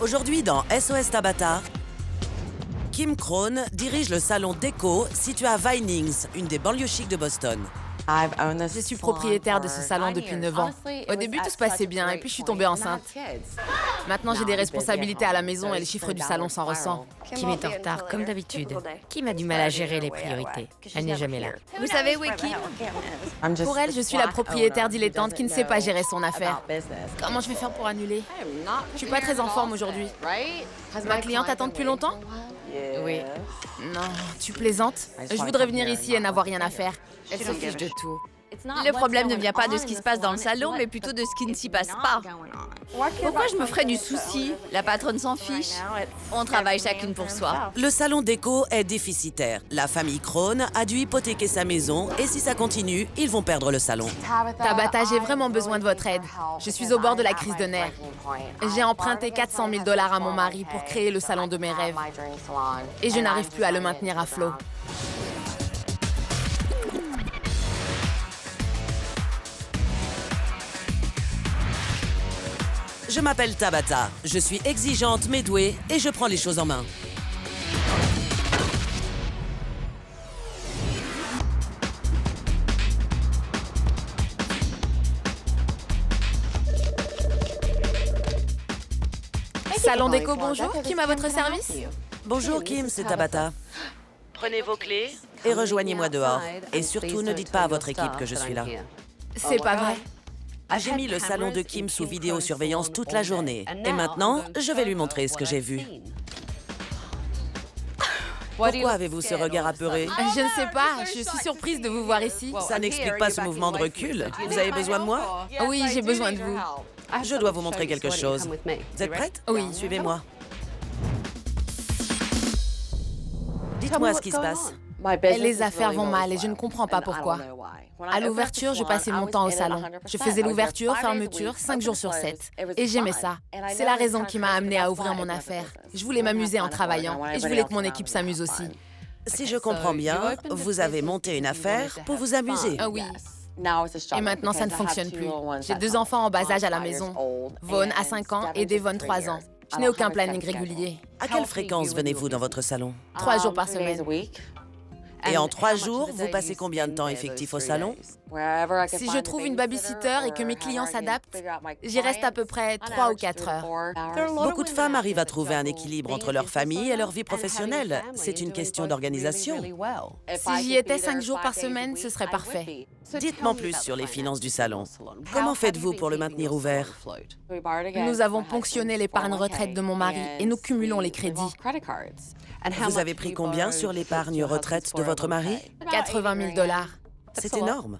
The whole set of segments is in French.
Aujourd'hui dans SOS Tabata, Kim Krohn dirige le salon déco situé à Vinings, une des banlieues chics de Boston. Je suis propriétaire de ce salon depuis 9 ans. Au début, tout se passait bien et puis je suis tombée enceinte. Maintenant, j'ai des responsabilités à la maison et le chiffre du salon s'en ressent. Kim est en retard, comme d'habitude. Kim a du mal à gérer les priorités. Elle n'est jamais là. Vous savez où est Kim? Pour elle, je suis la propriétaire dilettante qui ne sait pas gérer son affaire. Comment je vais faire pour annuler? Je suis pas très en forme aujourd'hui. Ma cliente attend depuis longtemps? Oui. Non, tu plaisantes? Je voudrais venir ici et n'avoir rien à faire. Elle se fiche de tout. Le problème ne vient pas de ce qui se passe dans le salon, mais plutôt de ce qui ne s'y passe pas. Pourquoi je me ferais du souci? La patronne s'en fiche. On travaille chacune pour soi. Le salon déco est déficitaire. La famille Krohn a dû hypothéquer sa maison et si ça continue, ils vont perdre le salon. Tabata, j'ai vraiment besoin de votre aide. Je suis au bord de la crise de nerfs. J'ai emprunté 400 000 $ à mon mari pour créer le salon de mes rêves. Et je n'arrive plus à le maintenir à flot. Je m'appelle Tabata, je suis exigeante mais douée et je prends les choses en main. Salon déco, bonjour. Kim à votre service? Bonjour Kim, c'est Tabata. Prenez vos clés et rejoignez-moi dehors. Et surtout, ne dites pas à votre équipe que je suis là. C'est pas vrai. J'ai mis le salon de Kim sous vidéosurveillance toute la journée. Et maintenant, je vais lui montrer ce que j'ai vu. Pourquoi avez-vous ce regard apeuré? Je ne sais pas, je suis surprise de vous voir ici. Ça n'explique pas ce mouvement de recul. Vous avez besoin de moi? Oui, j'ai besoin de vous. Je dois vous montrer quelque chose. Vous êtes prête? Oui. Suivez-moi. Dites-moi ce qui se passe. Les affaires vont mal et je ne comprends pas pourquoi. À l'ouverture, je passais mon temps au salon. Je faisais l'ouverture, fermeture, 5 jours sur 7. Et j'aimais ça. C'est la raison qui m'a amenée à ouvrir mon affaire. Je voulais m'amuser en travaillant et je voulais que mon équipe s'amuse aussi. Si je comprends bien, vous avez monté une affaire pour vous amuser. Ah oui. Et maintenant, ça ne fonctionne plus. J'ai 2 enfants en bas âge à la maison. Vaughn a 5 ans et Devon 3 ans. Je n'ai aucun planning régulier. À quelle fréquence venez-vous dans votre salon? 3 jours par semaine. Et en 3 jours, vous passez combien de temps effectif au salon? Si je trouve une babysitter et que mes clients s'adaptent, j'y reste à peu près 3 ou 4 heures. Beaucoup de femmes arrivent à trouver un équilibre entre leur famille et leur vie professionnelle. C'est une question d'organisation. Si j'y étais 5 jours par semaine, ce serait parfait. Dites-moi plus sur les finances du salon. Comment faites-vous pour le maintenir ouvert? Nous avons ponctionné l'épargne retraite de mon mari et nous cumulons les crédits. Vous avez pris combien sur l'épargne retraite de votre mari? 80 000 $. C'est énorme.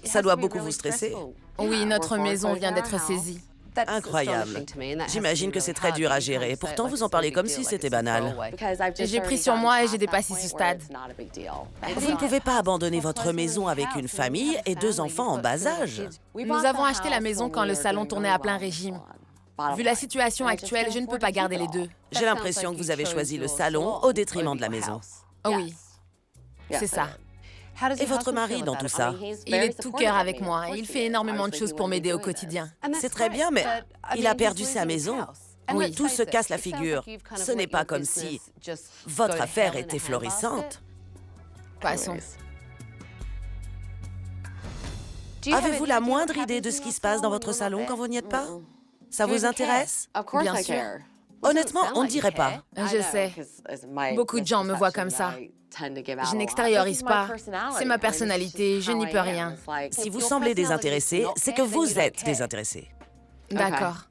Ça doit beaucoup vous stresser. Oui, notre maison vient d'être saisie. Incroyable. J'imagine que c'est très dur à gérer. Pourtant, vous en parlez comme si c'était banal. J'ai pris sur moi et j'ai dépassé ce stade. Vous ne pouvez pas abandonner votre maison avec une famille et 2 enfants en bas âge. Nous avons acheté la maison quand le salon tournait à plein régime. Vu la situation actuelle, je ne peux pas garder les 2. J'ai l'impression que vous avez choisi le salon au détriment de la maison. Oh oui, c'est ça. Et votre mari dans tout ça? Il est de tout cœur avec moi et il fait énormément de choses pour m'aider au quotidien. C'est très bien, mais il a perdu sa maison. Oui. Tout se casse la figure. Ce n'est pas comme si votre affaire était florissante. Passons. Avez-vous la moindre idée de ce qui se passe dans votre salon quand vous n'y êtes pas? Ça vous intéresse? Bien sûr. Honnêtement, on ne dirait pas. Je sais. Beaucoup de gens me voient comme ça. Je n'extériorise pas. C'est ma personnalité, je n'y peux rien. Si vous semblez désintéressé, c'est que vous êtes désintéressé. D'accord.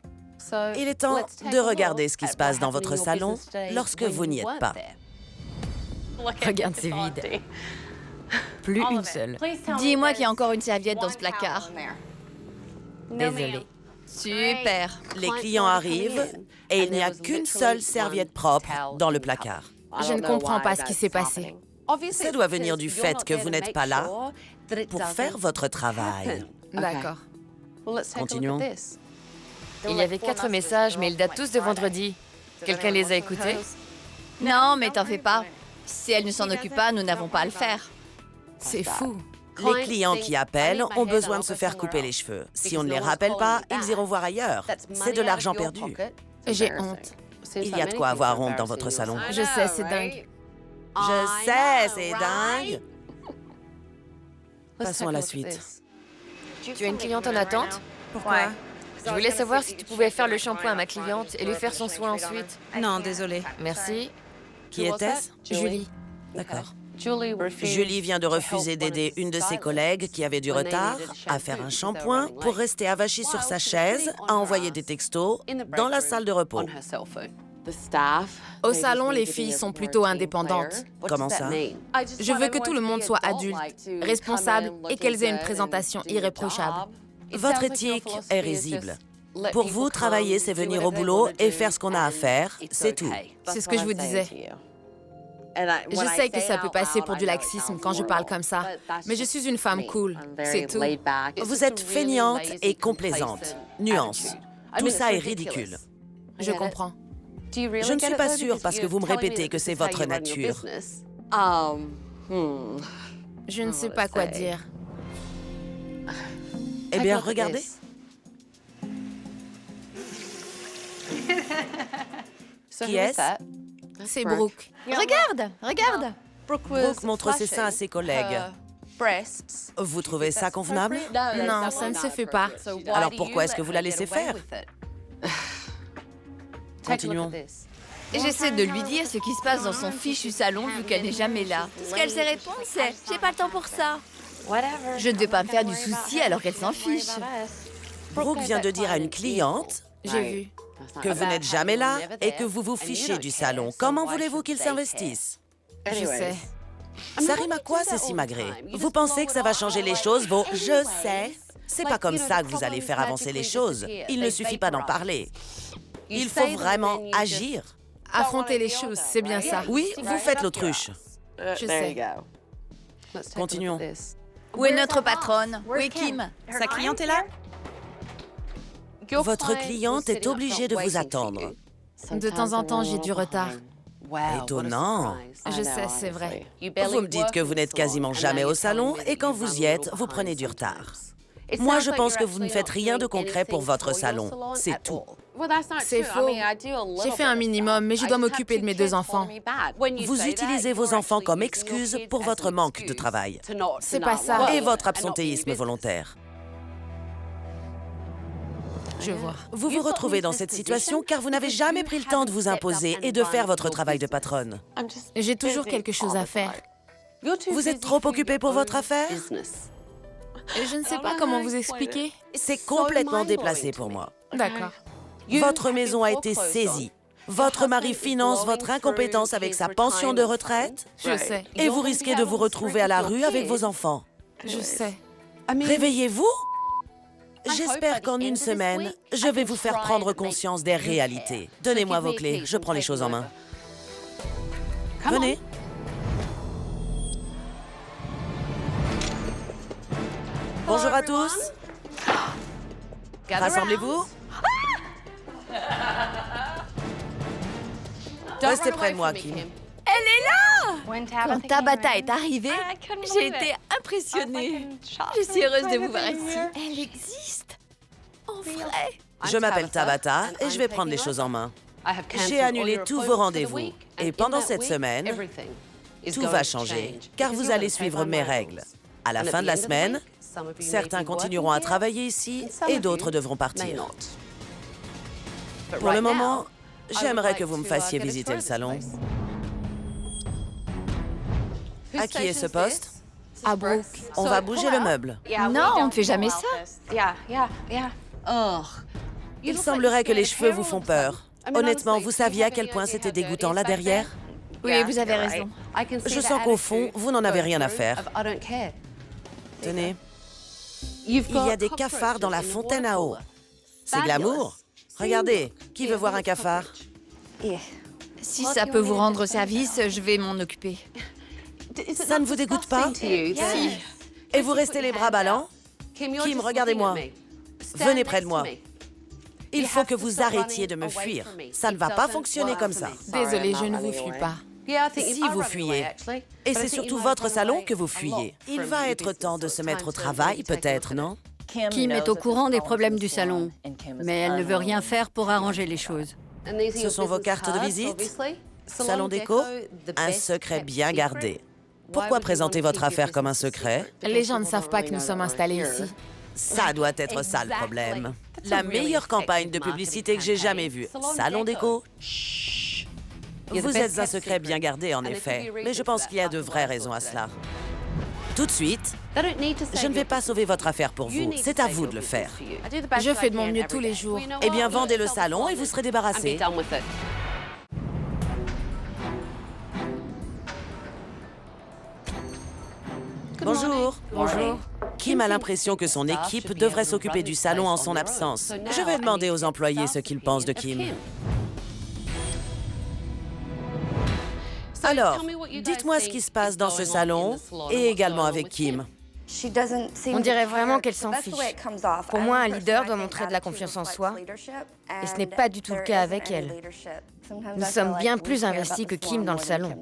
Il est temps de regarder ce qui se passe dans votre salon lorsque vous n'y êtes pas. Regarde, c'est vide. Plus une seule. Dis-moi qu'il y a encore une serviette dans ce placard. Désolée. Super. Les clients arrivent et il n'y a qu'une seule serviette propre dans le placard. Je ne comprends pas ce qui s'est passé. Ça doit venir du fait que vous n'êtes pas là pour faire votre travail. D'accord. Continuons. Il y avait 4 messages, mais ils datent tous de vendredi. Quelqu'un les a écoutés? Non, mais t'en fais pas. Si elle ne s'en occupe pas, nous n'avons pas à le faire. C'est fou. Les clients qui appellent ont besoin de se faire couper les cheveux. Si on ne les rappelle pas, ils iront voir ailleurs. C'est de l'argent perdu. J'ai honte. Il y a de quoi avoir honte dans votre salon. Je sais, c'est dingue. Je sais, c'est dingue. Passons à la suite. Tu as une cliente en attente? Pourquoi? Je voulais savoir si tu pouvais faire le shampoing à ma cliente et lui faire son soin ensuite. Non, désolée. Merci. Qui était-ce? Julie. D'accord. Julie vient de refuser d'aider une de ses collègues qui avait du retard à faire un shampoing pour rester avachie sur sa chaise à envoyer des textos dans la salle de repos. Au salon, les filles sont plutôt indépendantes. Comment ça? Je veux que tout le monde soit adulte, responsable et qu'elles aient une présentation irréprochable. Votre éthique est risible. Pour vous, travailler, c'est venir au boulot et faire ce qu'on a à faire, c'est tout. C'est ce que je vous disais. Je sais que ça peut passer pour du laxisme quand je parle comme ça, mais je suis une femme cool, c'est tout. Vous êtes feignante et complaisante. Nuance. Tout ça est ridicule. Je comprends. Je ne suis pas sûre parce que vous me répétez que c'est votre nature. Je ne sais pas quoi dire. Eh bien, regardez. Qui est-ce? C'est Brooke. Regarde, regarde. Brooke montre ses seins à ses collègues. Vous trouvez ça convenable? Non, ça ne se fait pas. Alors pourquoi est-ce que vous la laissez faire? Continuons. J'essaie de lui dire ce qui se passe dans son fichu salon vu qu'elle n'est jamais là. Tout ce qu'elle sait répondre, c'est « j'ai pas le temps pour ça ». Je ne vais pas me faire du souci alors qu'elle s'en fiche. Brooke vient de dire à une cliente J'ai vu. que vous n'êtes jamais là et que vous vous fichez du salon. Comment voulez-vous qu'ils s'investissent? Je sais. Ça rime à quoi, ces simagrées? Vous pensez que ça va changer les choses, vos « je sais » C'est pas comme ça que vous allez faire avancer les choses. Il ne suffit pas d'en parler. Il faut vraiment agir. Affronter les choses, c'est bien ça. Oui, vous faites l'autruche. Je sais. Continuons. Où est notre patronne? Où est Kim? Sa cliente est là? Votre cliente est obligée de vous attendre. De temps en temps, j'ai du retard. Étonnant. Je sais, c'est vrai. Vous me dites que vous n'êtes quasiment jamais au salon et quand vous y êtes, vous prenez du retard. Moi, je pense que vous ne faites rien de concret pour votre salon. C'est tout. C'est faux. J'ai fait un minimum, mais je dois m'occuper de mes 2 enfants. Vous utilisez vos enfants comme excuse pour votre manque de travail C'est pas ça. et votre absentéisme volontaire. Je vois. Vous vous retrouvez dans cette situation car vous n'avez jamais pris le temps de vous imposer et de faire votre travail de patronne. J'ai toujours quelque chose à faire. Vous êtes trop occupé pour votre affaire? Et je ne sais pas comment vous expliquer. C'est complètement déplacé pour moi. D'accord. Votre maison a été saisie. Votre mari finance votre incompétence avec sa pension de retraite Je sais. et vous risquez de vous retrouver à la rue avec vos enfants. Je sais. Réveillez-vous? J'espère qu'en une semaine, je vais vous faire prendre conscience des réalités. Donnez-moi vos clés, je prends les choses en main. Venez. Bonjour à tous. Rassemblez-vous. Restez près de moi, Kim. Quand Tabata est arrivée, j'ai été impressionnée. Je suis heureuse de vous voir ici. Elle existe. En vrai. Je m'appelle Tabata et je vais prendre les choses en main. J'ai annulé tous vos rendez-vous. Et pendant cette semaine, tout va changer, car vous allez suivre mes règles. À la fin de la semaine, certains continueront à travailler ici et d'autres devront partir. Pour le moment, j'aimerais que vous me fassiez visiter le salon. À qui est ce poste? À Brooke. On va bouger le meuble. Non, on ne fait jamais ça. Il semblerait que les cheveux vous font peur. Honnêtement, vous saviez à quel point c'était dégoûtant là derrière? Oui, vous avez raison. Je sens qu'au fond, vous n'en avez rien à faire. Tenez. Il y a des cafards dans la fontaine à eau. C'est glamour. Regardez, qui veut voir un cafard? Si ça peut vous rendre service, je vais m'en occuper. Ça ne vous dégoûte pas? Si. Et vous restez les bras ballants? Kim, regardez-moi. Venez près de moi. Il faut que vous arrêtiez de me fuir. Ça ne va pas fonctionner comme ça. Désolée, je ne vous fuis pas. Si vous fuyez. Et c'est surtout votre salon que vous fuyez. Il va être temps de se mettre au travail, peut-être, non? Kim est au courant des problèmes du salon, mais elle ne veut rien faire pour arranger les choses. Ce sont vos cartes de visite? Salon déco? Un secret bien gardé. Pourquoi présenter votre affaire comme un secret? Les gens ne savent pas que nous sommes installés ici. Ça doit être ça le problème. La meilleure campagne de publicité que j'ai jamais vue. Salon déco? Vous êtes un secret bien gardé, en effet. Mais je pense qu'il y a de vraies raisons à cela. Tout de suite, je ne vais pas sauver votre affaire pour vous. C'est à vous de le faire. Je fais de mon mieux tous les jours. Eh bien, vendez le salon et vous serez débarrassé. Bonjour. Bonjour. Kim a l'impression que son équipe devrait s'occuper du salon en son absence. Je vais demander aux employés ce qu'ils pensent de Kim. Alors, dites-moi ce qui se passe dans ce salon et également avec Kim. On dirait vraiment qu'elle s'en fiche. Pour moi, un leader doit montrer de la confiance en soi, et ce n'est pas du tout le cas avec elle. Nous sommes bien plus investis que Kim dans le salon.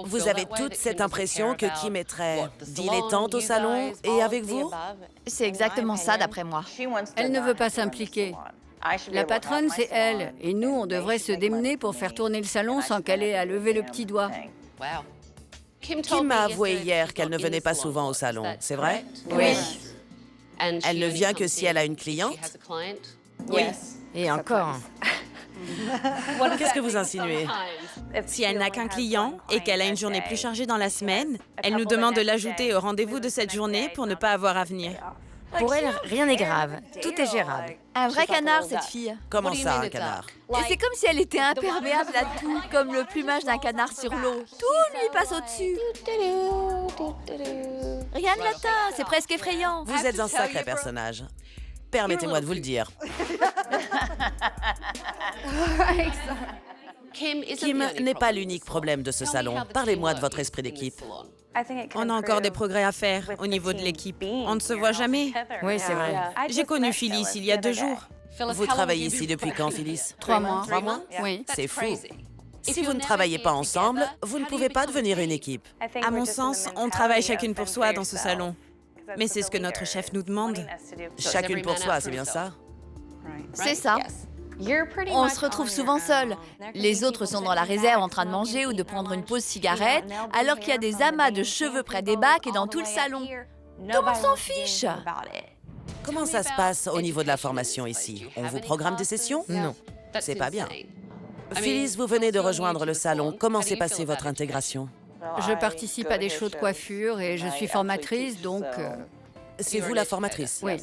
Vous avez toute cette impression que Kim est très dilettante au salon et avec vous? C'est exactement ça d'après moi. Elle ne veut pas s'impliquer. La patronne, c'est elle. Et nous, on devrait se démener pour faire tourner le salon sans qu'elle ait à lever le petit doigt. Kim m'a avoué hier qu'elle ne venait pas souvent au salon, c'est vrai? Oui. Elle ne vient que si elle a une cliente? Oui. Et encore. Qu'est-ce que vous insinuez? Si elle n'a qu'un client et qu'elle a une journée plus chargée dans la semaine, elle nous demande de l'ajouter au rendez-vous de cette journée pour ne pas avoir à venir. Pour elle, rien n'est grave. Tout est gérable. Un vrai canard, cette fille. Comment ça, un canard? Et c'est comme si elle était imperméable à tout, comme le plumage d'un canard sur l'eau. Tout lui passe au-dessus. Rien ne l'atteint, c'est presque effrayant. Vous êtes un sacré personnage. Permettez-moi de vous le dire. Kim n'est pas l'unique problème de ce salon. Parlez-moi de votre esprit d'équipe. On a encore des progrès à faire au niveau de l'équipe. On ne se voit jamais. Oui, c'est vrai. J'ai connu Phyllis il y a 2 jours. Vous travaillez ici depuis quand, Phyllis? 3 mois. 3 mois? Oui. C'est fou. Si vous ne travaillez pas ensemble, vous ne pouvez pas devenir une équipe. À mon sens, on travaille chacune pour soi dans ce salon. Mais c'est ce que notre chef nous demande. Chacune pour soi, c'est bien ça? C'est ça. On se retrouve souvent seuls. Les autres sont dans la réserve en train de manger ou de prendre une pause cigarette, alors qu'il y a des amas de cheveux près des bacs et dans tout le salon. Tout le monde s'en fiche. Comment ça se passe au niveau de la formation ici? On vous programme des sessions? Non. C'est pas bien. Phyllis, vous venez de rejoindre le salon. Comment s'est passée votre intégration? Je participe à des shows de coiffure et je suis formatrice, donc... C'est vous la formatrice? Oui.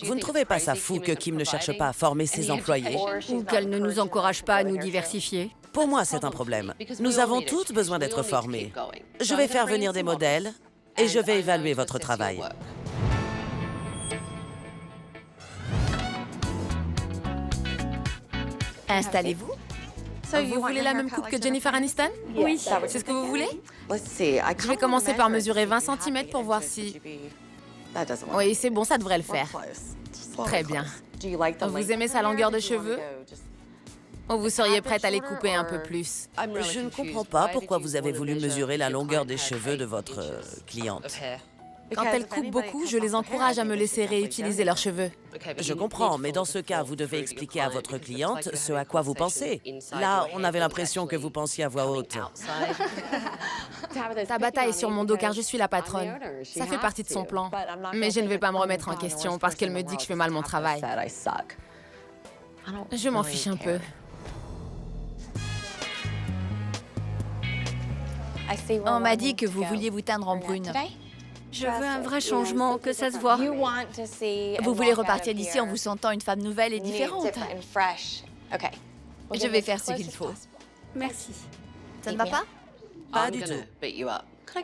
Vous ne trouvez pas ça fou que Kim ne cherche pas à former ses employés? Ou qu'elle ne nous encourage pas à nous diversifier. Pour moi, c'est un problème. Nous avons toutes besoin d'être formées. Je vais faire venir des modèles et je vais évaluer votre travail. Installez-vous. Vous voulez la même coupe que Jennifer Aniston? Oui. C'est ce que vous voulez? Je vais commencer par mesurer 20 cm pour voir si... Oui, c'est bon, ça devrait le faire. Très bien. Vous aimez sa longueur de cheveux? Ou vous seriez prête à les couper un peu plus? Je ne comprends pas pourquoi vous avez voulu mesurer la longueur des cheveux de votre cliente. Quand elles coupent beaucoup, je les encourage à me laisser réutiliser leurs cheveux. Je comprends, mais dans ce cas, vous devez expliquer à votre cliente ce à quoi vous pensez. Là, on avait l'impression que vous pensiez à voix haute. Tabata est sur mon dos car je suis la patronne. Ça fait partie de son plan. Mais je ne vais pas me remettre en question parce qu'elle me dit que je fais mal mon travail. Je m'en fiche un peu. On m'a dit que vous vouliez vous teindre en brune. Je veux un vrai changement, que ça se voit. Vous voulez repartir d'ici en vous sentant une femme nouvelle et différente. Je vais faire ce qu'il faut. Merci. Ça ne va pas? Pas du tout.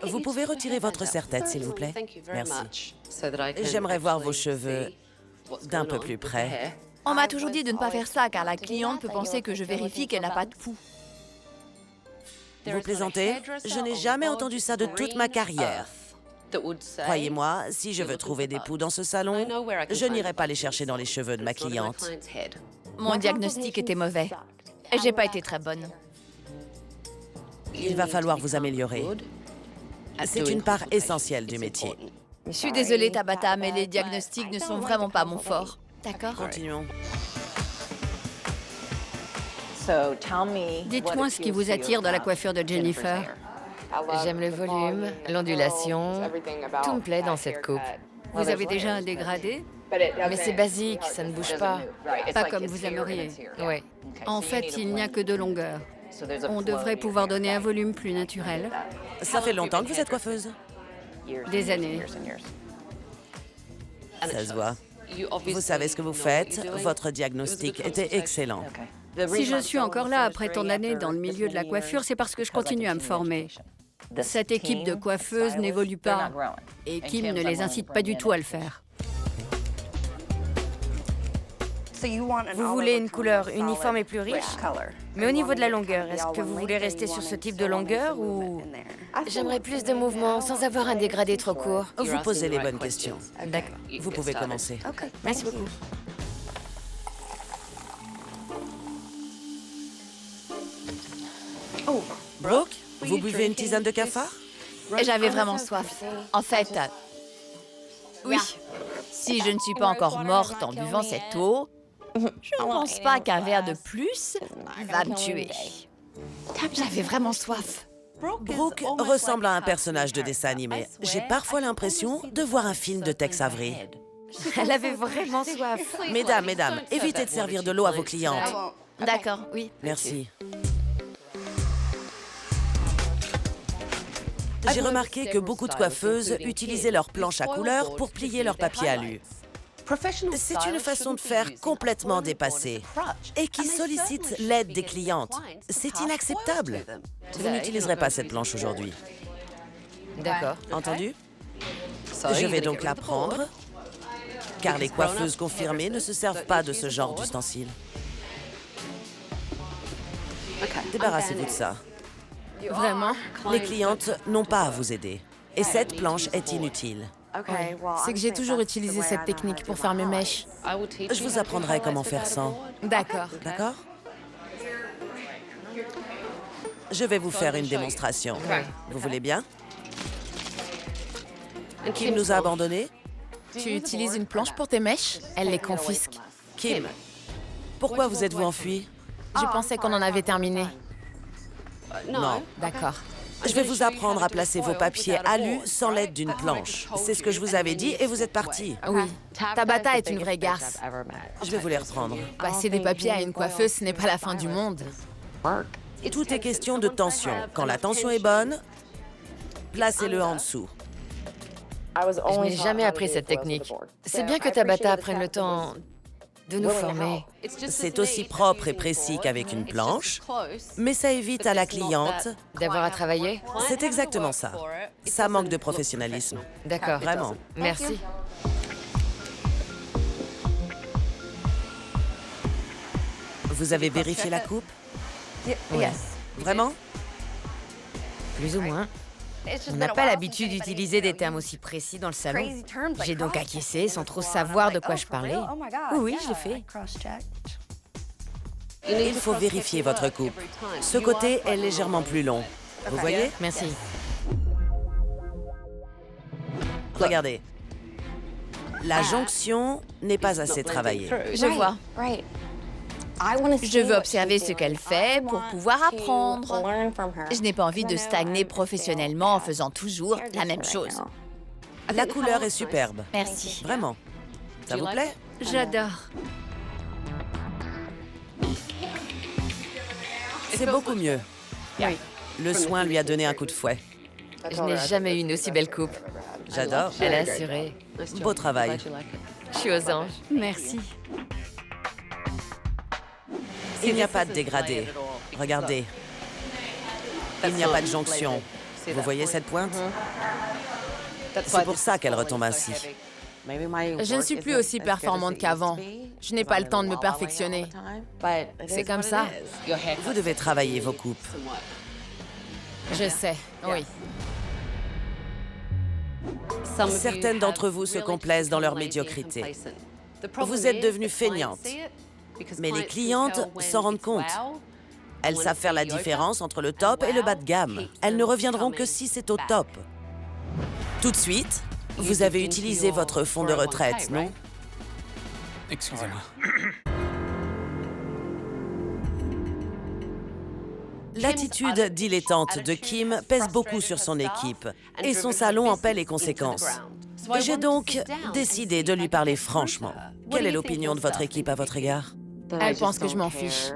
Vous pouvez retirer votre serre-tête, s'il vous plaît? Merci. J'aimerais voir vos cheveux d'un peu plus près. On m'a toujours dit de ne pas faire ça, car la cliente peut penser que je vérifie qu'elle n'a pas de poux. Vous plaisantez? Je n'ai jamais entendu ça de toute ma carrière. Croyez-moi, si je veux trouver des poux dans ce salon, je n'irai pas les chercher dans les cheveux de ma cliente. Mon diagnostic était mauvais. Et j'ai pas été très bonne. Il va falloir vous améliorer. C'est une part essentielle du métier. Je suis désolée, Tabata, mais les diagnostics ne sont vraiment pas mon fort. D'accord? Continuons. Dites-moi ce qui vous attire dans la coiffure de Jennifer. J'aime le volume, l'ondulation. Tout me plaît dans cette coupe. Vous avez déjà un dégradé? Mais c'est basique, ça ne bouge pas. Pas comme vous aimeriez. Oui. En fait, il n'y a que 2 longueurs. On devrait pouvoir donner un volume plus naturel. Ça fait longtemps que vous êtes coiffeuse? Des années. Ça se voit. Vous savez ce que vous faites. Votre diagnostic était excellent. Si je suis encore là après tant d'années dans le milieu de la coiffure, c'est parce que je continue à me former. Cette équipe de coiffeuses n'évolue pas et Kim ne les incite pas du tout à le faire. Vous voulez une couleur uniforme et plus riche? Mais au niveau de la longueur, est-ce que vous voulez rester sur ce type de longueur ou... J'aimerais plus de mouvement sans avoir un dégradé trop court. Vous posez les bonnes questions. D'accord. Vous pouvez commencer. Merci beaucoup. Brooke, vous buvez une tisane de cafard? J'avais vraiment soif. En fait, oui. Si je ne suis pas encore morte en buvant cette eau, je ne pense pas qu'un verre de plus va me tuer. J'avais vraiment soif. Brooke ressemble à un personnage de dessin animé. J'ai parfois l'impression de voir un film de Tex Avery. Elle avait vraiment soif. Mesdames, évitez de servir de l'eau à vos clientes. D'accord, oui. Merci. J'ai remarqué que beaucoup de coiffeuses utilisaient leurs planches à couleur pour plier leur papier alu. C'est une façon de faire complètement dépassée et qui sollicite l'aide des clientes. C'est inacceptable. Vous n'utiliserez pas cette planche aujourd'hui. D'accord. Entendu? Je vais donc la prendre, car les coiffeuses confirmées ne se servent pas de ce genre d'ustensile. Débarrassez-vous de ça. Vraiment? Les clientes n'ont pas à vous aider. Et cette planche est inutile. C'est que j'ai toujours utilisé cette technique pour faire mes mèches. Je vous apprendrai comment faire sans. D'accord. D'accord? Je vais vous faire une démonstration. Vous voulez bien? Kim nous a abandonnés? Tu utilises une planche pour tes mèches? Elle les confisque. Kim, pourquoi vous êtes-vous enfui? Je pensais qu'on en avait terminé. Non. D'accord. Je vais vous apprendre à placer vos papiers alus sans l'aide d'une planche. C'est ce que je vous avais dit et vous êtes partis. Oui. Tabata est une vraie garce. Je vais vous les reprendre. Passer des papiers à une coiffeuse, ce n'est pas la fin du monde. Tout est question de tension. Quand la tension est bonne, placez-le en dessous. Je n'ai jamais appris cette technique. C'est bien que Tabata prenne le temps de nous former. C'est aussi propre et précis qu'avec une planche, mais ça évite à la cliente... D'avoir à travailler? C'est exactement ça. Ça manque de professionnalisme. D'accord. Vraiment. Merci. Vous avez vérifié la coupe? Oui. Vraiment? Plus ou moins. On n'a pas l'habitude d'utiliser des termes aussi précis dans le salon. J'ai donc acquiescé sans trop savoir de quoi je parlais. Oui, je l'ai fait. Il faut vérifier votre coupe. Ce côté est légèrement plus long. Vous voyez? Merci. Regardez. La jonction n'est pas assez travaillée. Je vois. Je veux observer ce qu'elle fait pour pouvoir apprendre. Je n'ai pas envie de stagner professionnellement en faisant toujours la même chose. La couleur est superbe. Merci. Vraiment. Ça vous plaît? J'adore. C'est beaucoup mieux. Oui. Le soin lui a donné un coup de fouet. Je n'ai jamais eu une aussi belle coupe. J'adore. Elle a assuré. Beau travail. Je suis aux anges. Merci. Il n'y a pas de dégradé. Regardez. Il n'y a pas de jonction. Vous voyez cette pointe? C'est pour ça qu'elle retombe ainsi. Je ne suis plus aussi performante qu'avant. Je n'ai pas le temps de me perfectionner. C'est comme ça. Vous devez travailler vos coupes. Je sais, oui. Certaines d'entre vous se complaisent dans leur médiocrité. Vous êtes devenues feignantes. Mais les clientes s'en rendent compte. Elles savent faire la différence entre le top et le bas de gamme. Elles ne reviendront que si c'est au top. Tout de suite, vous avez utilisé votre fonds de retraite, non? Excusez-moi. L'attitude dilettante de Kim pèse beaucoup sur son équipe et son salon en paie les conséquences. J'ai donc décidé de lui parler franchement. Quelle est l'opinion de votre équipe à votre égard? Elle pense que je m'en fiche.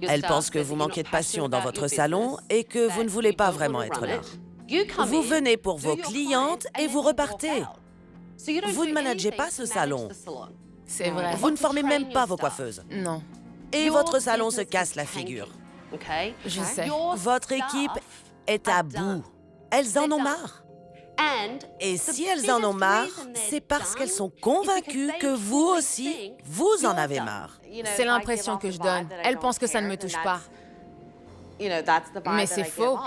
Elle pense que vous manquez de passion dans votre salon et que vous ne voulez pas vraiment être là. Vous venez pour vos clientes et vous repartez. Vous ne managez pas ce salon. C'est vrai. Vous ne formez même pas vos coiffeuses. Non, Et votre salon se casse la figure. je sais. Votre équipe est à bout. Elles en ont marre. Et si elles en ont marre, c'est parce qu'elles sont convaincues que vous aussi, vous en avez marre. C'est l'impression que je donne. Elle pense que ça ne me touche pas. Mais c'est faux.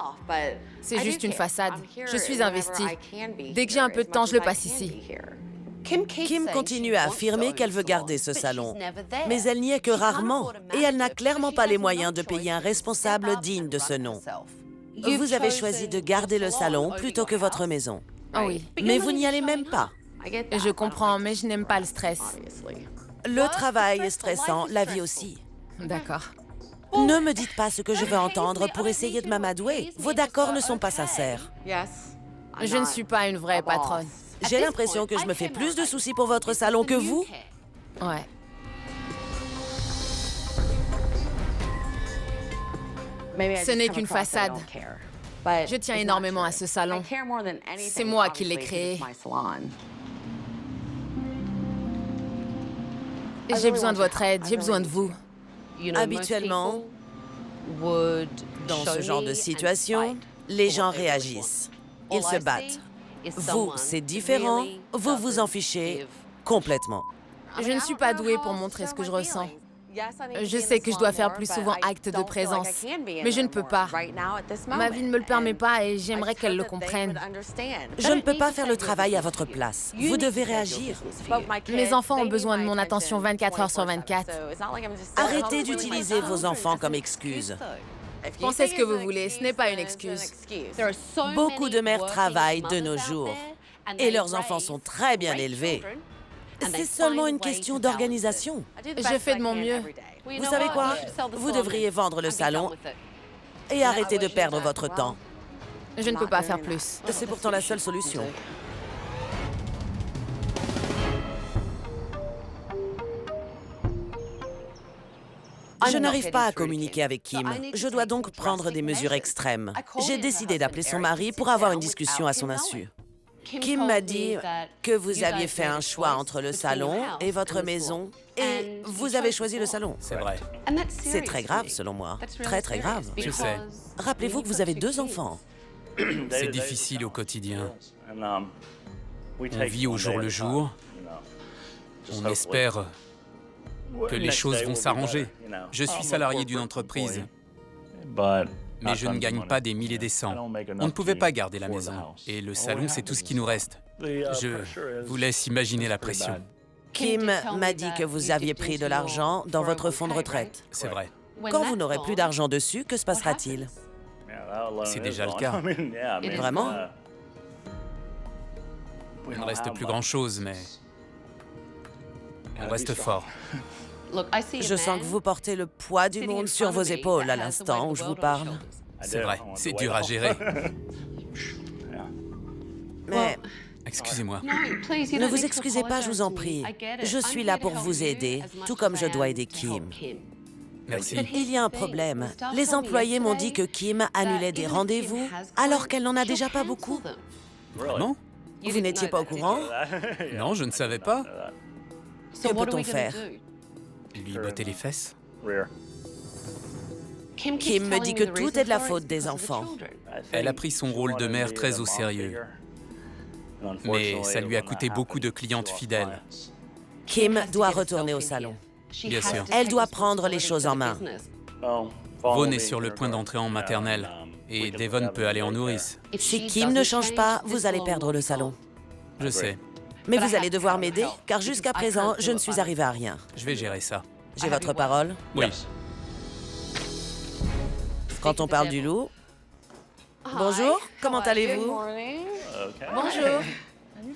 C'est juste une façade. Je suis investie. Dès que j'ai un peu de temps, je le passe ici. Kim continue à affirmer qu'elle veut garder ce salon, mais elle n'y est que rarement et elle n'a clairement pas les moyens de payer un responsable digne de ce nom. Vous avez choisi de garder le salon plutôt que votre maison. Ah oui. Mais vous n'y allez même pas. Je comprends, mais je n'aime pas le stress. Le travail est stressant, la vie aussi. D'accord. Ne me dites pas ce que je veux entendre pour essayer de m'amadouer. Vos d'accords ne sont pas sincères. Je ne suis pas une vraie patronne. J'ai l'impression que je me fais plus de soucis pour votre salon que vous. Ouais. Ce n'est qu'une façade. Je tiens énormément à ce salon. C'est moi qui l'ai créé. J'ai besoin de votre aide, j'ai besoin de vous. Habituellement, dans ce genre de situation, les gens réagissent. Ils se battent. Vous, c'est différent. Vous vous en fichez complètement. Je ne suis pas douée pour montrer ce que je ressens. Je sais que je dois faire plus souvent acte de présence, mais je ne peux pas. Ma vie ne me le permet pas et j'aimerais qu'elle le comprenne. Je ne peux pas faire le travail à votre place. Vous devez réagir. Mes enfants ont besoin de mon attention 24 heures sur 24. Arrêtez d'utiliser vos enfants comme excuse. Pensez ce que vous voulez, ce n'est pas une excuse. Beaucoup de mères travaillent de nos jours et leurs enfants sont très bien élevés. C'est seulement une question d'organisation. Je fais de mon mieux. Vous savez quoi? Vous devriez vendre le salon et arrêter de perdre votre temps. Je ne peux pas faire plus. C'est pourtant la seule solution. Je n'arrive pas à communiquer avec Kim. Je dois donc prendre des mesures extrêmes. J'ai décidé d'appeler son mari pour avoir une discussion à son insu. Kim m'a dit que vous aviez fait un choix entre le salon et votre maison, et vous avez choisi le salon. C'est vrai. C'est très grave, selon moi. Très, très grave. Je sais. Rappelez-vous que vous avez 2 enfants. C'est difficile au quotidien. On vit au jour le jour. On espère que les choses vont s'arranger. Je suis salarié d'une entreprise, mais je ne gagne pas des milliers des cents. On ne pouvait pas garder la maison. Et le salon, c'est tout ce qui nous reste. Je vous laisse imaginer la pression. Kim m'a dit que vous aviez pris de l'argent dans votre fonds de retraite. C'est vrai. Quand vous n'aurez plus d'argent dessus, que se passera-t-il? C'est déjà le cas. Vraiment? Il ne reste plus grand-chose, mais on reste fort. Je sens que vous portez le poids du monde sur vos épaules à l'instant où je vous parle. C'est vrai, c'est dur à gérer. Mais Excusez-moi. ne vous excusez pas, je vous en prie. Je suis là pour vous aider, tout comme je dois aider Kim. Merci. Il y a un problème. Les employés m'ont dit que Kim annulait des rendez-vous alors qu'elle n'en a déjà pas beaucoup. Vraiment? Vous n'étiez pas au courant? Non, je ne savais pas. Que peut-on faire? Lui botter les fesses? Kim me dit que tout est de la faute des enfants. Elle a pris son rôle de mère très au sérieux. Mais ça lui a coûté beaucoup de clientes fidèles. Kim doit retourner au salon. Bien sûr. Elle doit prendre les choses en main. Vaughn est sur le point d'entrer en maternelle. Et Devon peut aller en nourrice. Si Kim ne change pas, vous allez perdre le salon. Je sais. Mais vous allez devoir m'aider, car jusqu'à présent, je ne suis arrivée à rien. Je vais gérer ça. J'ai votre parole? Oui. Quand on parle du loup... Bonjour, comment allez-vous? Bonjour.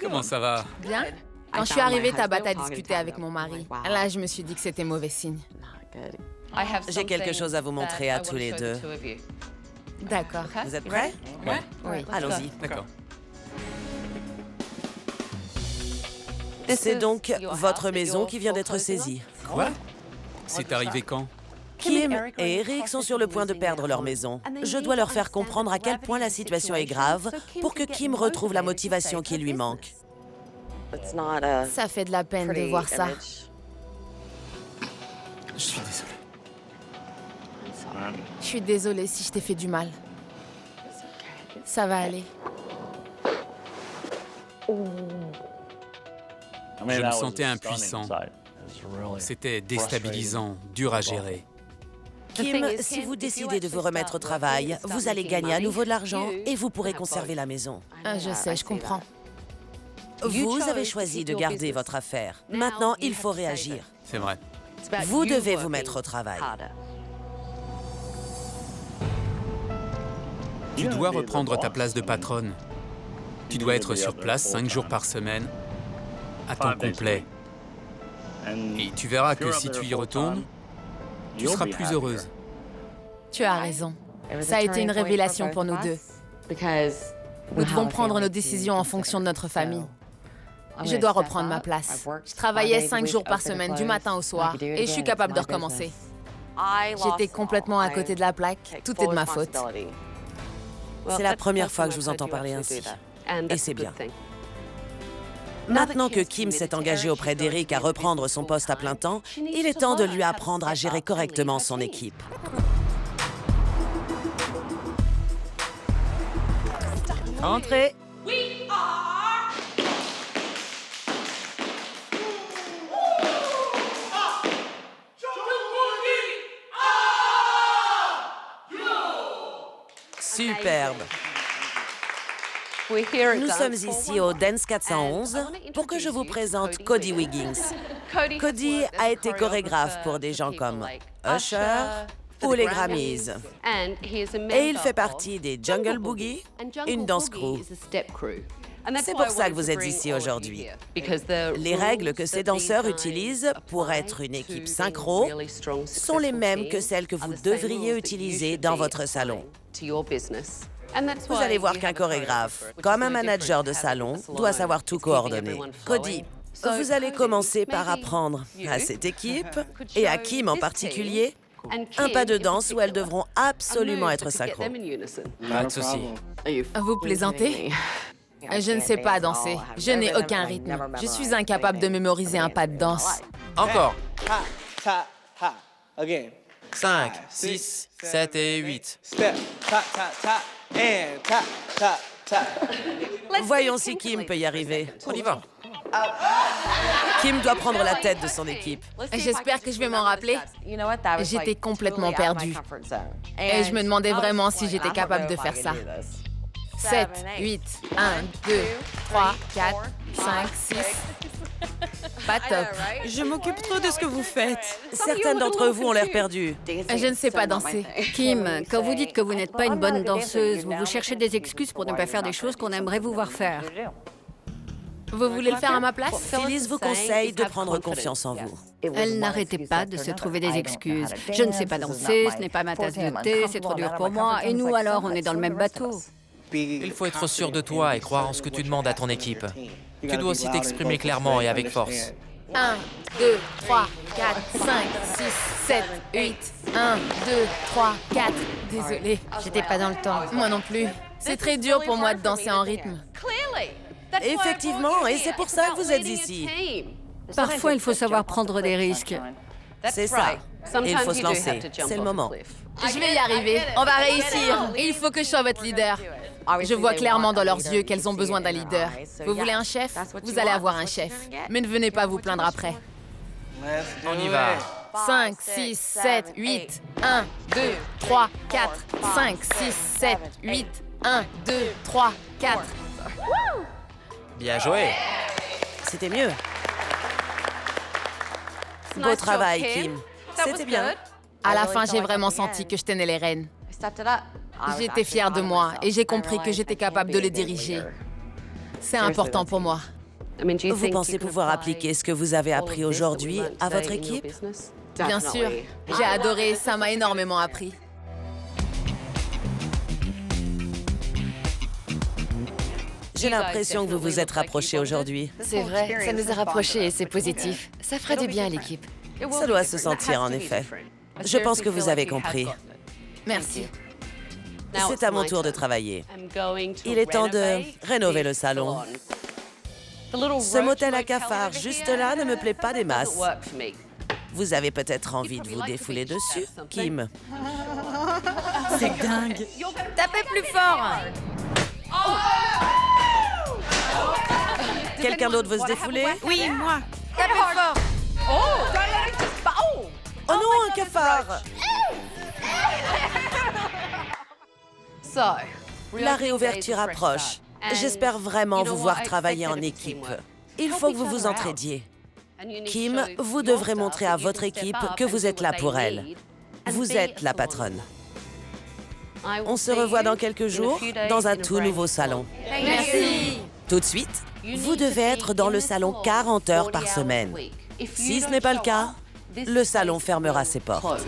Comment ça va? Bien? Quand je suis arrivée, Tabata discutait avec mon mari. Là, je me suis dit que c'était mauvais signe. J'ai quelque chose à vous montrer à tous les deux. D'accord. Vous êtes prêts? Ouais. Oui. Allons-y. D'accord. C'est donc votre maison qui vient d'être saisie. Quoi? C'est arrivé quand? Kim et Eric sont sur le point de perdre leur maison. Je dois leur faire comprendre à quel point la situation est grave pour que Kim retrouve la motivation qui lui manque. Ça fait de la peine de voir ça. Je suis désolé. Je suis désolée si je t'ai fait du mal. Ça va aller. Je me sentais impuissant. C'était déstabilisant, dur à gérer. Kim, si vous décidez de vous remettre au travail, vous allez gagner à nouveau de l'argent et vous pourrez conserver la maison. Je sais, je comprends. Vous avez choisi de garder votre affaire. Maintenant, il faut réagir. C'est vrai. Vous devez vous mettre au travail. Tu dois reprendre ta place de patronne. Tu dois être sur place 5 jours par semaine, à temps complet. Et tu verras que si tu y retournes, tu seras plus heureuse. Tu as raison. Ça a été une révélation pour nous deux. Nous devons prendre nos décisions en fonction de notre famille. Je dois reprendre ma place. Je travaillais 5 jours par semaine, du matin au soir, et je suis capable de recommencer. J'étais complètement à côté de la plaque. Tout est de ma faute. C'est la première fois que je vous entends parler ainsi. Et c'est bien. Maintenant que Kim s'est engagé auprès d'Eric à reprendre son poste à plein temps, il est temps de lui apprendre à gérer correctement son équipe. Entrez. Superbe. Nous sommes ici au Dance 411 pour que je vous présente Cody Wiggins. Cody a été chorégraphe pour des gens comme Usher ou les Grammys. Et il fait partie des Jungle Boogie, une danse crew. C'est pour ça que vous êtes ici aujourd'hui. Les règles que ces danseurs utilisent pour être une équipe synchro sont les mêmes que celles que vous devriez utiliser dans votre salon. Vous allez voir qu'un chorégraphe, comme un manager de salon, doit savoir tout coordonner. Cody, vous allez commencer par apprendre à cette équipe, et à Kim en particulier, un pas de danse où elles devront absolument être synchro. Pas de souci. Vous plaisantez? Je ne sais pas danser. Je n'ai aucun rythme. Je suis incapable de mémoriser un pas de danse. Encore. 5, 6, 7 et 8. Voyons si Kim peut y arriver. On y va. Kim doit prendre la tête de son équipe. J'espère que je vais m'en rappeler. J'étais complètement perdue. Et je me demandais vraiment si j'étais capable de faire ça. 7, 8, 1, 2, 3, 4, 5, 6. Pas top. Je m'occupe trop de ce que vous faites. Certaines d'entre vous ont l'air perdues. Je ne sais pas danser. Kim, quand vous dites que vous n'êtes pas une bonne danseuse, vous cherchez des excuses pour ne pas faire des choses qu'on aimerait vous voir faire. Vous voulez le faire à ma place? Phyllis vous conseille de prendre confiance en vous. Elle n'arrêtait pas de se trouver des excuses. Je ne sais pas danser, ce n'est pas ma tasse de thé, c'est trop dur pour moi. Et nous alors, on est dans le même bateau. Il faut être sûr de toi et croire en ce que tu demandes à ton équipe. Tu dois aussi t'exprimer clairement et avec force. 1, 2, 3, 4, 5, 6, 7, 8. 1, 2, 3, 4. Désolée, j'étais pas dans le temps. Moi non plus. C'est très dur pour moi de danser en rythme. Effectivement, et c'est pour ça que vous êtes ici. Parfois, il faut savoir prendre des risques. C'est ça. Et il faut se lancer. C'est le moment. Je vais y arriver. On va réussir. Il faut que je sois votre leader. Je vois clairement dans leurs yeux qu'elles ont besoin d'un leader. Vous voulez un chef? Vous allez avoir un chef. Mais ne venez pas vous plaindre après. On y va. 5, 6, 7, 8. 1, 2, 3, 4. 5, 6, 7, 8. 1, 2, 3, 4. Bien joué. C'était mieux. Beau travail, Kim. C'était bien. À la fin, j'ai vraiment senti que je tenais les rênes. J'étais fière de moi et j'ai compris que j'étais capable de les diriger. C'est important pour moi. Vous pensez pouvoir appliquer ce que vous avez appris aujourd'hui à votre équipe? Bien sûr, j'ai adoré, ça m'a énormément appris. J'ai l'impression que vous vous êtes rapprochés aujourd'hui. C'est vrai, ça nous a rapprochés et c'est positif. Ça ferait du bien à l'équipe. Ça doit se sentir, en effet. Je pense que vous avez compris. Merci. C'est à mon tour de travailler. Il est temps de rénover le salon. Ce motel à cafards juste là ne me plaît pas des masses. Vous avez peut-être envie de vous défouler dessus, Kim. C'est dingue. Tapez plus fort! Quelqu'un d'autre veut se défouler? Oui, moi. Tapez fort! Oh non, un cafard! La réouverture approche. J'espère vraiment vous voir travailler en équipe. Il faut que vous vous entraidiez. Kim, vous devrez montrer à votre équipe que vous êtes là pour elle. Vous êtes la patronne. On se revoit dans quelques jours dans un tout nouveau salon. Merci! Tout de suite, vous devez être dans le salon 40 heures par semaine. Si ce n'est pas le cas, le salon fermera ses portes.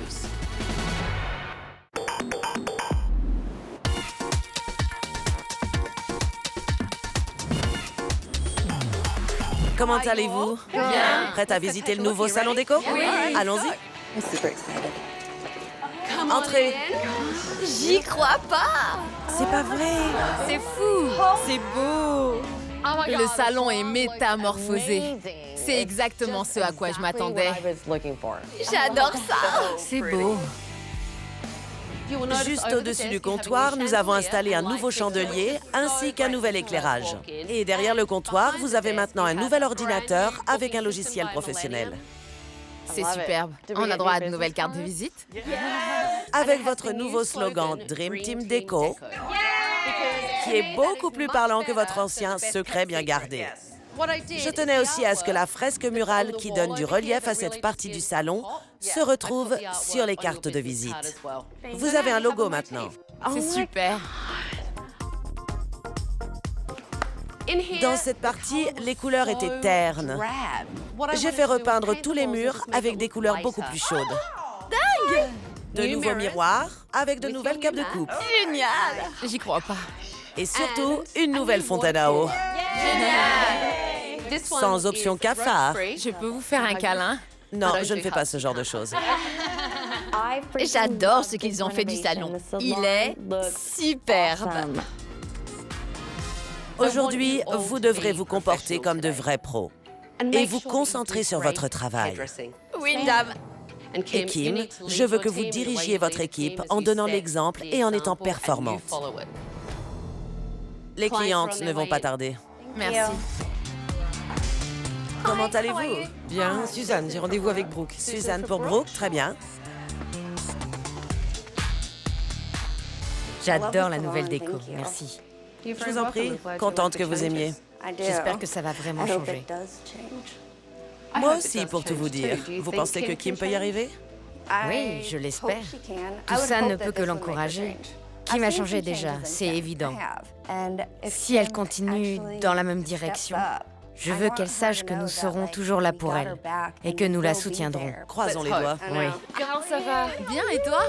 Comment allez-vous? Bien. Prête à visiter le nouveau salon déco? Oui. Allons-y. Entrez. J'y crois pas! C'est pas vrai. C'est fou! C'est beau. Le salon est métamorphosé. C'est exactement ce à quoi je m'attendais. J'adore ça! C'est beau. Juste au-dessus du comptoir, nous avons installé un nouveau chandelier ainsi qu'un nouvel éclairage. Et derrière le comptoir, vous avez maintenant un nouvel ordinateur avec un logiciel professionnel. C'est superbe. On a droit à de nouvelles cartes de visite. Avec votre nouveau slogan Dream Team Déco, qui est beaucoup plus parlant que votre ancien secret bien gardé. Je tenais aussi à ce que la fresque murale qui donne du relief à cette partie du salon se retrouve sur les cartes de visite. Vous avez un logo maintenant. C'est super. Dans cette partie, les couleurs étaient ternes. J'ai fait repeindre tous les murs avec des couleurs beaucoup plus chaudes. Dingue! De nouveaux miroirs avec de nouvelles capes de coupe. Génial! J'y crois pas. Et surtout, une nouvelle fontaine à eau. Sans option cafard. Je peux vous faire un câlin? Non, je ne fais pas ce genre de choses. J'adore ce qu'ils ont fait du salon. Il est superbe. Aujourd'hui, vous devrez vous comporter comme de vrais pros et vous concentrer sur votre travail. Oui, dame. Et Kim, je veux que vous dirigiez votre équipe en donnant l'exemple et en étant performante. Les clientes ne vont pas tarder. Merci. Comment allez-vous? Bien, Suzanne, j'ai rendez-vous avec Brooke. Suzanne pour Brooke, très bien. J'adore la nouvelle déco, merci. Je vous en prie, contente que vous aimiez. J'espère que ça va vraiment changer. Moi aussi, pour tout vous dire. Vous pensez que Kim peut y arriver? Oui, je l'espère. Tout ça ne peut que l'encourager. Kim a changé déjà, c'est évident. Si elle continue dans la même direction, je veux qu'elle sache que nous serons toujours là pour elle et que nous la soutiendrons. Croisons les doigts. Oui. Comment ça va? Bien, et toi?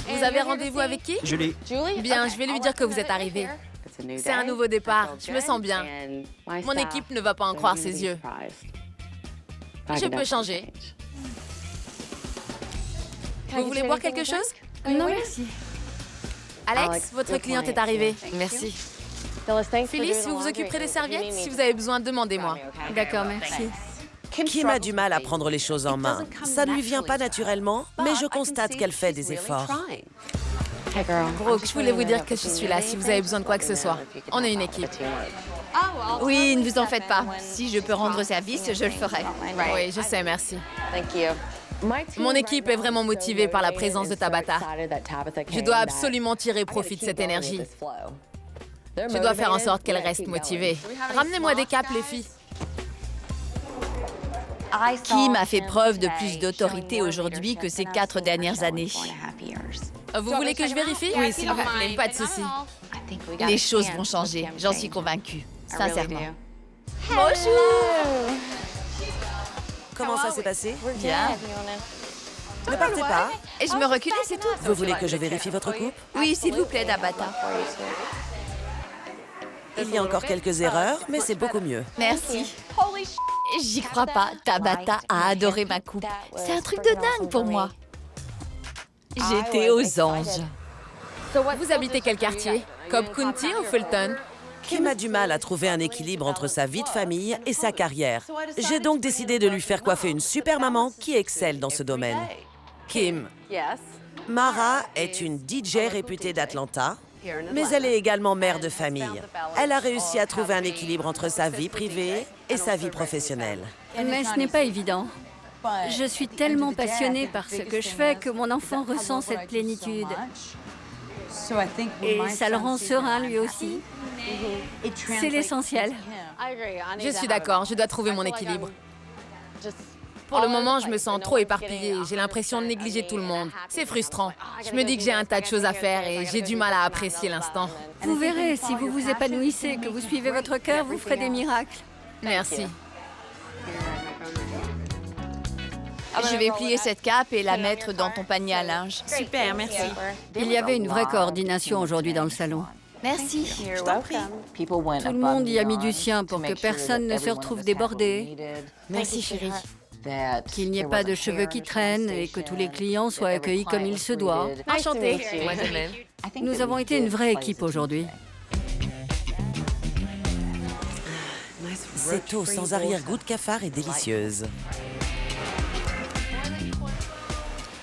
Vous avez rendez-vous avec qui? Julie. Bien, je vais lui dire que vous êtes arrivé. C'est un nouveau départ, je me sens bien. Mon équipe ne va pas en croire ses yeux. Je peux changer. Vous voulez boire quelque chose? Non, merci. Alex, votre cliente est arrivée. Merci. Phyllis, vous vous occuperez des serviettes? Si vous avez besoin, demandez-moi. D'accord, merci. Kim a du mal à prendre les choses en main. Ça ne lui vient pas naturellement, mais je constate qu'elle fait des efforts. Brooke, je voulais vous dire que je suis là si vous avez besoin de quoi que ce soit. On est une équipe. Oui, ne vous en faites pas. Si je peux rendre service, je le ferai. Oui, je sais, merci. Mon équipe est vraiment motivée par la présence de Tabata. Je dois absolument tirer profit de cette énergie. Je dois faire en sorte qu'elle reste motivée. Ramenez-moi des capes, les filles. Kim a fait preuve de plus d'autorité aujourd'hui que ces 4 dernières années. Vous voulez que je vérifie? Oui, s'il vous plaît. Pas de souci. Les choses vont changer, j'en suis convaincue, sincèrement. Bonjour! Comment ça s'est passé? Bien. Ne partez pas. Et je me reculais, c'est tout. Vous voulez que je vérifie votre coupe? Oui, s'il vous plaît, Tabata. Il y a encore quelques erreurs, mais c'est beaucoup mieux. Merci. J'y crois pas. Tabata a adoré ma coupe. C'est un truc de dingue pour moi. J'étais aux anges. Vous habitez quel quartier? Cobb County ou Fulton? Kim a du mal à trouver un équilibre entre sa vie de famille et sa carrière. J'ai donc décidé de lui faire coiffer une super maman qui excelle dans ce domaine. Kim, Mara est une DJ réputée d'Atlanta, mais elle est également mère de famille. Elle a réussi à trouver un équilibre entre sa vie privée et sa vie professionnelle. Mais ce n'est pas évident. Je suis tellement passionnée par ce que je fais que mon enfant ressent cette plénitude. Et ça le rend serein lui aussi. C'est l'essentiel. Je suis d'accord, je dois trouver mon équilibre. Pour le moment, je me sens trop éparpillée. J'ai l'impression de négliger tout le monde. C'est frustrant. Je me dis que j'ai un tas de choses à faire et j'ai du mal à apprécier l'instant. Vous verrez, si vous vous épanouissez, que vous suivez votre cœur, vous ferez des miracles. Merci. Je vais plier cette cape et la mettre dans ton panier à linge. Super, merci. Il y avait une vraie coordination aujourd'hui dans le salon. Merci. Je t'en prie. Tout le monde y a mis du sien pour que personne ne se retrouve débordé. Merci, chérie. Qu'il n'y ait pas de cheveux qui traînent et que tous les clients soient accueillis comme il se doit. Enchantée. Moi de même. Nous avons été une vraie équipe aujourd'hui. Cette eau sans arrière-goût de cafard est délicieuse.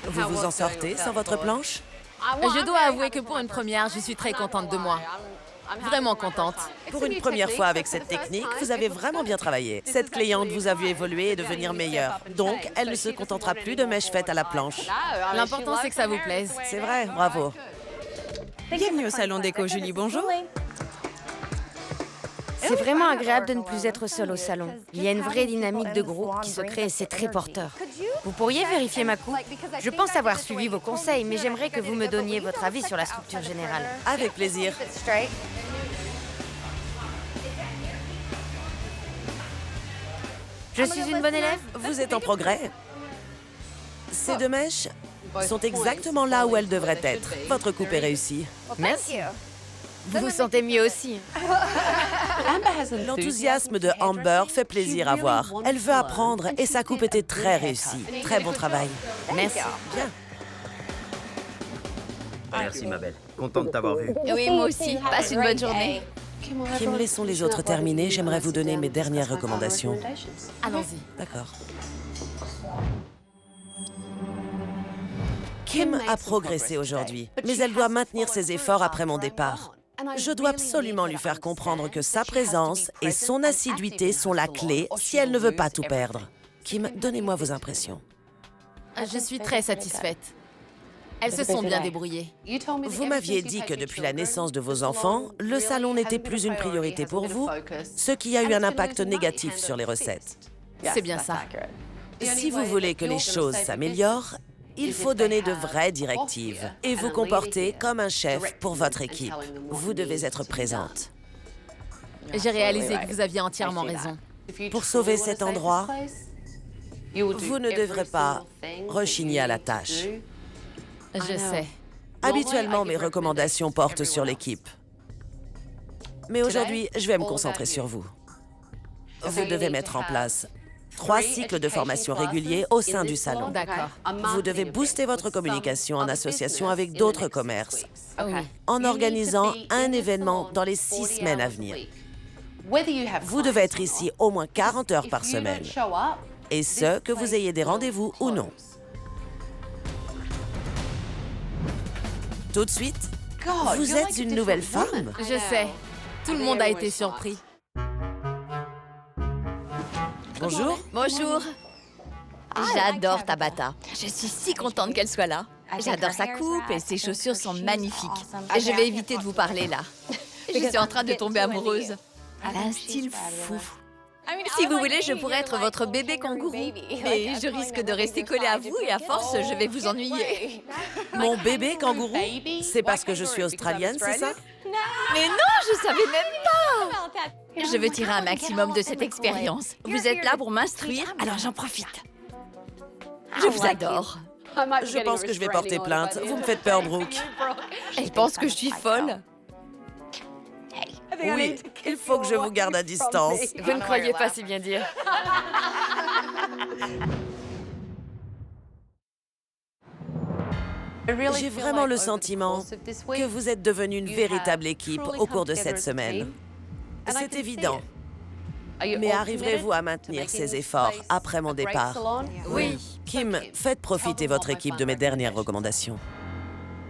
Vous vous en sortez sans votre planche? Je dois avouer que pour une première, je suis très contente de moi. Vraiment contente. Pour une première fois avec cette technique, vous avez vraiment bien travaillé. Cette cliente vous a vu évoluer et devenir meilleure. Donc, elle ne se contentera plus de mèches faites à la planche. L'important, c'est que ça vous plaise. C'est vrai, bravo. Bienvenue au salon déco, Julie, bonjour. C'est vraiment agréable de ne plus être seule au salon. Il y a une vraie dynamique de groupe qui se crée et c'est très porteur. Vous pourriez vérifier ma coupe? Je pense avoir suivi vos conseils, mais j'aimerais que vous me donniez votre avis sur la structure générale. Avec plaisir. Je suis une bonne élève? Vous êtes en progrès. Ces deux mèches sont exactement là où elles devraient être. Votre coupe est réussie. Merci. Vous vous sentez mieux aussi. L'enthousiasme de Amber fait plaisir à voir. Elle veut apprendre et sa coupe était très réussie. Très bon travail. Merci. Bien. Merci, ma belle. Content de t'avoir vue. Oui, moi aussi. Passe une bonne journée. Kim, laissons les autres terminer. J'aimerais vous donner mes dernières recommandations. Allons-y. D'accord. Kim a progressé aujourd'hui, mais elle doit maintenir ses efforts après mon départ. Je dois absolument lui faire comprendre que sa présence et son assiduité sont la clé si elle ne veut pas tout perdre. Kim, donnez-moi vos impressions. Je suis très satisfaite. Elles se sont bien débrouillées. Vous m'aviez dit que depuis la naissance de vos enfants, le salon n'était plus une priorité pour vous, ce qui a eu un impact négatif sur les recettes. C'est bien ça. Si vous voulez que les choses s'améliorent, il faut donner de vraies directives et vous comporter comme un chef pour votre équipe. Vous devez être présente. J'ai réalisé que vous aviez entièrement raison. Pour sauver cet endroit, vous ne devrez pas rechigner à la tâche. Je sais. Habituellement, mes recommandations portent sur l'équipe. Mais aujourd'hui, je vais me concentrer sur vous. Vous devez mettre en place 3 cycles de formation réguliers au sein du salon. D'accord. Vous devez booster votre communication en association avec d'autres commerces, Oui. en organisant un événement dans les 6 semaines à venir. Vous devez être ici au moins 40 heures par semaine, et ce, que vous ayez des rendez-vous ou non. Tout de suite, vous êtes une nouvelle femme. Je sais. Tout le monde a été surpris. Bonjour. Bonjour. J'adore Tabata. Je suis si contente qu'elle soit là. J'adore sa coupe et ses chaussures sont magnifiques. Je vais éviter de vous parler là. Je suis en train de tomber amoureuse. Elle a un style fou. Si vous voulez, je pourrais être votre bébé kangourou. Mais je risque de rester collée à vous et à force, je vais vous ennuyer. Mon bébé kangourou? C'est parce que je suis australienne, c'est ça? Mais non, je savais même pas! Je veux tirer un maximum de cette expérience. Vous êtes là pour m'instruire, alors j'en profite. Je vous adore. Je pense que je vais porter plainte. Vous me faites peur, Brooke. Elle pense que je suis folle. Oui, il faut que je vous garde à distance. Vous ne croyez pas si bien dire. J'ai vraiment le sentiment que vous êtes devenue une véritable équipe au cours de cette semaine. C'est évident. Mais arriverez-vous à maintenir ces efforts après mon départ? Oui. Kim, faites profiter votre équipe de mes dernières recommandations.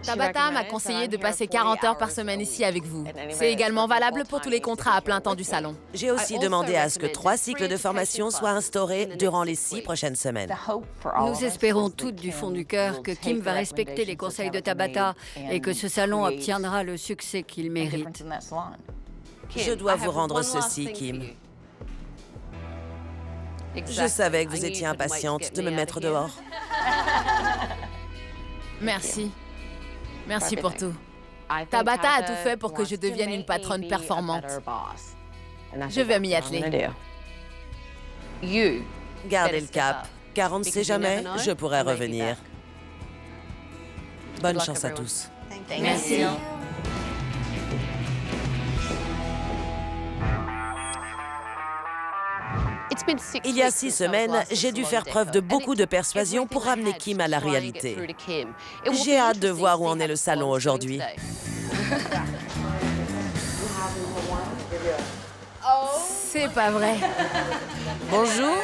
Tabata m'a conseillé de passer 40 heures par semaine ici avec vous. C'est également valable pour tous les contrats à plein temps du salon. J'ai aussi demandé à ce que 3 cycles de formation soient instaurés durant les 6 prochaines semaines. Nous espérons toutes du fond du cœur que Kim va respecter les conseils de Tabata et que ce salon obtiendra le succès qu'il mérite. Je dois vous rendre ceci, Kim. Je savais que vous étiez impatiente de me mettre dehors. Merci. Merci pour tout. Tabata a tout fait pour que je devienne une patronne performante. Je vais m'y atteler. Gardez le cap, car on ne sait jamais, je pourrais revenir. Bonne chance à tous. Merci. Il y a 6 semaines, j'ai dû faire preuve de beaucoup de persuasion pour ramener Kim à la réalité. J'ai hâte de voir où en est le salon aujourd'hui. C'est pas vrai. Bonjour.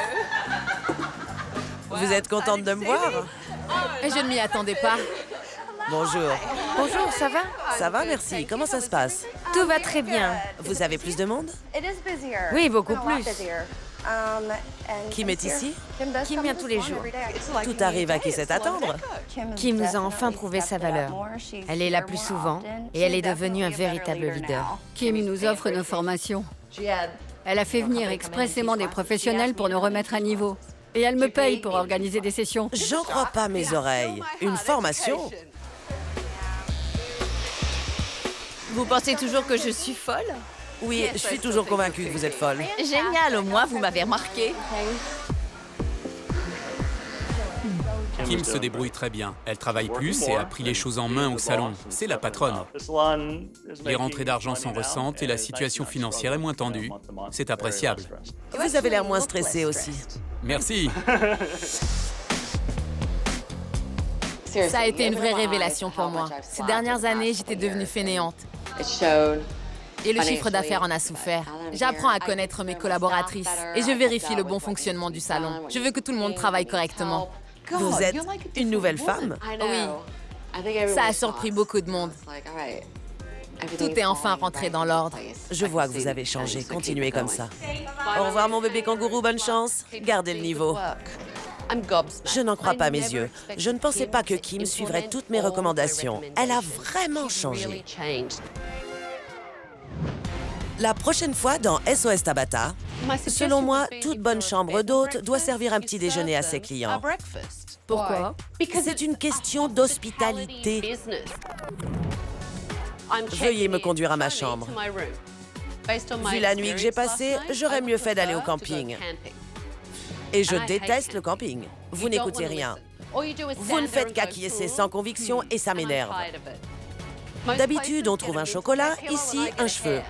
Vous êtes contente de me voir? Je ne m'y attendais pas. Bonjour. Bonjour, ça va? Ça va, merci. Comment ça se passe? Tout va très bien. Vous avez plus de monde? Oui, beaucoup plus. Kim est ici? Kim vient tous les jours. Tout arrive à qui sait attendre. Kim nous a enfin prouvé sa valeur. Elle est là plus souvent et elle est devenue un véritable leader. Kim nous offre nos formations. Elle a fait venir expressément des professionnels pour nous remettre à niveau. Et elle me paye pour organiser des sessions. J'en crois pas mes oreilles. Une formation? Vous pensez toujours que je suis folle? Oui, je suis toujours convaincue que vous êtes folle. Génial, au moins vous m'avez remarqué. Kim se débrouille très bien. Elle travaille plus et a pris les choses en main au salon. C'est la patronne. Les rentrées d'argent s'en ressentent et la situation financière est moins tendue. C'est appréciable. Vous avez l'air moins stressé aussi. Merci. Ça a été une vraie révélation pour moi. Ces dernières années, j'étais devenue fainéante. Et le chiffre d'affaires en a souffert. J'apprends à connaître mes collaboratrices et je vérifie le bon fonctionnement du salon. Je veux que tout le monde travaille correctement. Vous êtes une nouvelle femme? Oui. Ça a surpris beaucoup de monde. Tout est enfin rentré dans l'ordre. Je vois que vous avez changé. Continuez comme ça. Au revoir, mon bébé kangourou. Bonne chance. Gardez le niveau. Je n'en crois pas mes yeux. Je ne pensais pas que Kim suivrait toutes mes recommandations. Elle a vraiment changé. La prochaine fois dans SOS Tabata, selon moi, toute bonne chambre d'hôte doit servir un petit déjeuner à ses clients. Pourquoi? C'est une question d'hospitalité. Veuillez me conduire à ma chambre. Vu la nuit que j'ai passée, j'aurais mieux fait d'aller au camping. Et je déteste le camping. Vous n'écoutez rien. Vous ne faites qu'acquiescer sans conviction et ça m'énerve. D'habitude, on trouve un chocolat, ici, un cheveu.